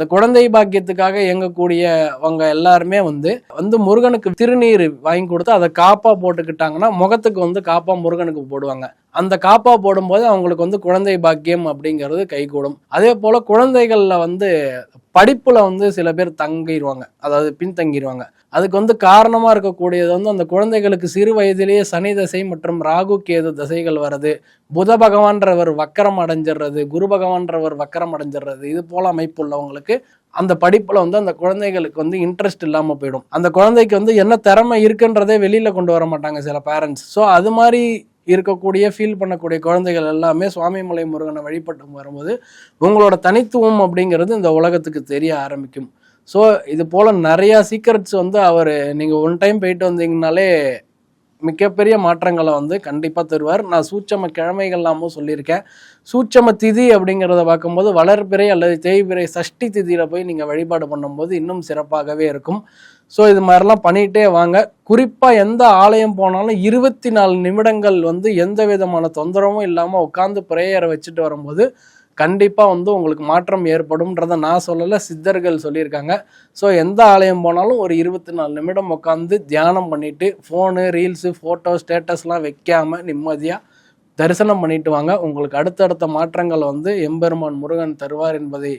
இந்த குழந்தை பாக்கியத்துக்காக இயங்கக்கூடியவங்க எல்லாருமே வந்து முருகனுக்கு திருநீர் வாங்கி கொடுத்து அதை காப்பா போட்டுக்கிட்டாங்கன்னா முகத்துக்கு வந்து காப்பா முருகனுக்கு போடுவாங்க. அந்த காப்பா போடும்போது அவங்களுக்கு வந்து குழந்தை பாக்கியம் அப்படிங்கிறது கைகூடும். அதே போல குழந்தைகள்ல வந்து படிப்புல வந்து சில பேர் தங்கிடுவாங்க, அதாவது பின்தங்கிடுவாங்க. அதுக்கு வந்து காரணமா இருக்கக்கூடியது வந்து அந்த குழந்தைகளுக்கு சிறு வயதிலேயே சனி தசை மற்றும் ராகு கேது தசைகள் வர்றது, புத பகவான்றவர் வக்கரம் அடைஞ்சிடுறது, குரு பகவான்றவர் வக்கரம் அடைஞ்சிடுறது, இது போல அமைப்பு உள்ளவங்களுக்கு அந்த படிப்புல வந்து அந்த குழந்தைகளுக்கு வந்து இன்ட்ரெஸ்ட் இல்லாம போயிடும். அந்த குழந்தைக்கு வந்து என்ன திறமை இருக்குன்றதே வெளியில கொண்டு வர மாட்டாங்க சில பேரண்ட்ஸ். ஸோ அது மாதிரி இருக்கக்கூடிய ஃபீல் பண்ணக்கூடிய குழந்தைகள் எல்லாமே சுவாமிமலை முருகனை வழிபட்டு வரும்போது உங்களோட தனித்துவம் அப்படிங்கிறது இந்த உலகத்துக்கு தெரிய ஆரம்பிக்கும். ஸோ இது போல நிறைய சீக்ரெட்ஸ் வந்து நீங்க ஒன் டைம் போயிட்டு வந்தீங்கனாலே மிகப்பெரிய மாற்றங்களை வந்து கண்டிப்பாக தருவார். நான் சூட்சம கிழமைகள்லாமும் சொல்லியிருக்கேன். சூட்சம திதி அப்படிங்கிறத பார்க்கும்போது வளர்பிறை அல்லது தேய்பிறை சஷ்டி திதியில் போய் நீங்கள் வழிபாடு பண்ணும்போது இன்னும் சிறப்பாகவே இருக்கும். ஸோ இது மாதிரிலாம் பண்ணிகிட்டே வாங்க. குறிப்பாக எந்த ஆலயம் போனாலும் 24 நிமிடங்கள் வந்து எந்த விதமான தொந்தரவும் இல்லாமல் உட்காந்து பிரேயரை வச்சுட்டு வரும்போது கண்டிப்பாக வந்து உங்களுக்கு மாற்றம் ஏற்படும்ன்றதை நான் சொல்லலை, சித்தர்கள் சொல்லியிருக்காங்க. ஸோ எந்த ஆலயம் போனாலும் ஒரு 24 நிமிடம் உட்காந்து தியானம் பண்ணிட்டு ஃபோனு ரீல்ஸு ஃபோட்டோ ஸ்டேட்டஸ்லாம் வைக்காமல் நிம்மதியாக தரிசனம் பண்ணிட்டு வாங்க. உங்களுக்கு அடுத்தடுத்த மாற்றங்கள் வந்து எம்பெருமான் முருகன் தருவார் என்பதை